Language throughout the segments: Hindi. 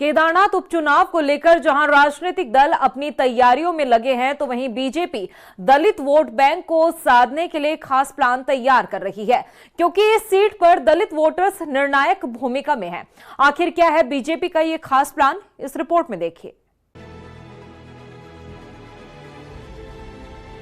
केदारनाथ उपचुनाव को लेकर जहां राजनीतिक दल अपनी तैयारियों में लगे हैं, तो वहीं बीजेपी दलित वोट बैंक को साधने के लिए खास प्लान तैयार कर रही है, क्योंकि इस सीट पर दलित वोटर्स निर्णायक भूमिका में हैं। आखिर क्या है बीजेपी का ये खास प्लान, इस रिपोर्ट में देखिए।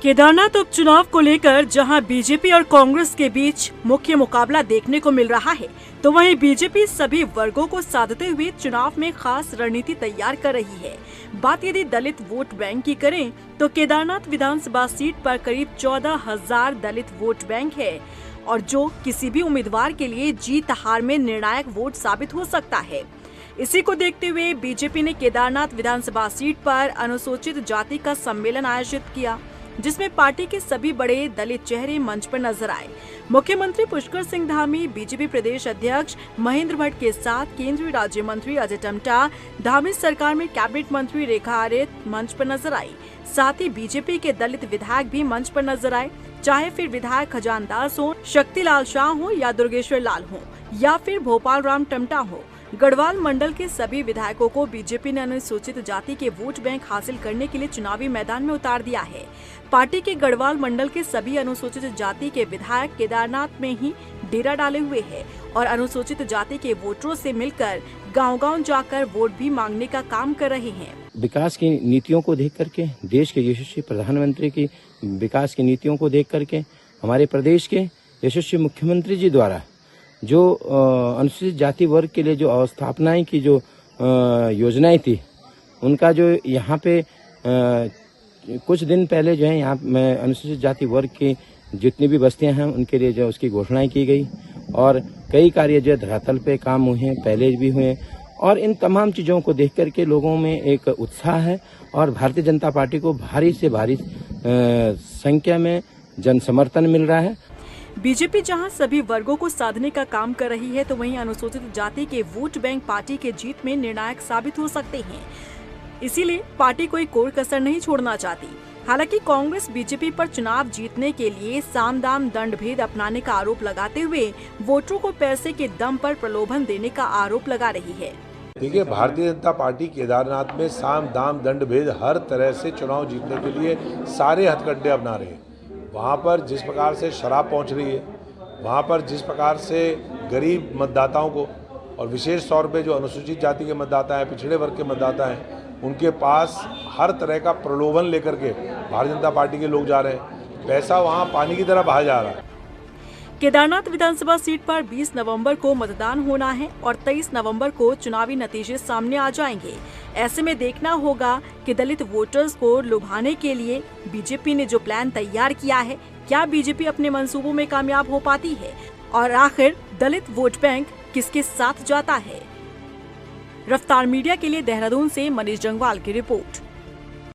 केदारनाथ उपचुनाव को लेकर जहां बीजेपी और कांग्रेस के बीच मुख्य मुकाबला देखने को मिल रहा है, तो वहीं बीजेपी सभी वर्गों को साधते हुए चुनाव में खास रणनीति तैयार कर रही है। बात यदि दलित वोट बैंक की करें तो केदारनाथ विधानसभा सीट पर करीब 14,000 दलित वोट बैंक है, और जो किसी भी उम्मीदवार के लिए जीत हार में निर्णायक वोट साबित हो सकता है। इसी को देखते हुए बीजेपी ने केदारनाथ विधानसभा सीट पर अनुसूचित जाति का सम्मेलन आयोजित किया, जिसमें पार्टी के सभी बड़े दलित चेहरे मंच पर नजर आए। मुख्यमंत्री पुष्कर सिंह धामी, बीजेपी प्रदेश अध्यक्ष महेंद्र भट्ट के साथ केंद्रीय राज्य मंत्री अजय टम्टा, धामी सरकार में कैबिनेट मंत्री रेखा आर्य मंच पर नजर आई। साथ ही बीजेपी के दलित विधायक भी मंच पर नजर आए, चाहे फिर विधायक खजान दास हो, शक्तिलाल शाह हो या दुर्गेश्वर लाल हो या फिर भोपाल राम टम्टा हो। गढ़वाल मंडल के सभी विधायकों को बीजेपी ने अनुसूचित जाति के वोट बैंक हासिल करने के लिए चुनावी मैदान में उतार दिया है। पार्टी के गढ़वाल मंडल के सभी अनुसूचित जाति के विधायक केदारनाथ में ही डेरा डाले हुए हैं और अनुसूचित जाति के वोटरों से मिलकर गांव-गांव जाकर वोट भी मांगने का काम कर रहे हैं। विकास की नीतियों को देख करके, देश के यशस्वी प्रधानमंत्री की विकास की नीतियों को देख करके, हमारे प्रदेश के यशस्वी मुख्यमंत्री जी द्वारा जो अनुसूचित जाति वर्ग के लिए जो अवस्थापनाएं की जो योजनाएं थी, उनका जो यहाँ पे कुछ दिन पहले जो है यहाँ अनुसूचित जाति वर्ग की जितनी भी बस्तियां हैं उनके लिए जो उसकी घोषणाएं की गई, और कई कार्य जो धरातल पे काम हुए हैं, पहले भी हुए, और इन तमाम चीजों को देख करके लोगों में एक उत्साह है और भारतीय जनता पार्टी को भारी से भारी संख्या में जन समर्थन मिल रहा है। बीजेपी जहां सभी वर्गों को साधने का काम कर रही है, तो वहीं अनुसूचित जाति के वोट बैंक पार्टी के जीत में निर्णायक साबित हो सकते हैं। इसीलिए पार्टी कोई कसर नहीं छोड़ना चाहती। हालांकि कांग्रेस बीजेपी पर चुनाव जीतने के लिए साम दाम दंड भेद अपनाने का आरोप लगाते हुए वोटरों को पैसे के दम पर प्रलोभन देने का आरोप लगा रही है। देखिए, भारतीय जनता पार्टी केदारनाथ में साम दाम दंड भेद हर तरह से चुनाव जीतने के लिए सारे हथकंडे अपना रहे हैं। वहाँ पर जिस प्रकार से शराब पहुँच रही है, वहाँ पर जिस प्रकार से गरीब मतदाताओं को और विशेष तौर पे जो अनुसूचित जाति के मतदाता हैं, पिछड़े वर्ग के मतदाता हैं, उनके पास हर तरह का प्रलोभन लेकर के भारतीय जनता पार्टी के लोग जा रहे हैं। पैसा वहाँ पानी की तरह बहा जा रहा है। केदारनाथ विधानसभा सीट पर 20 नवंबर को मतदान होना है और 23 नवंबर को चुनावी नतीजे सामने आ जाएंगे। ऐसे में देखना होगा कि दलित वोटर्स को लुभाने के लिए बीजेपी ने जो प्लान तैयार किया है, क्या बीजेपी अपने मंसूबों में कामयाब हो पाती है, और आखिर दलित वोट बैंक किसके साथ जाता है। रफ्तार मीडिया के लिए देहरादून से मनीष जंगवाल की रिपोर्ट।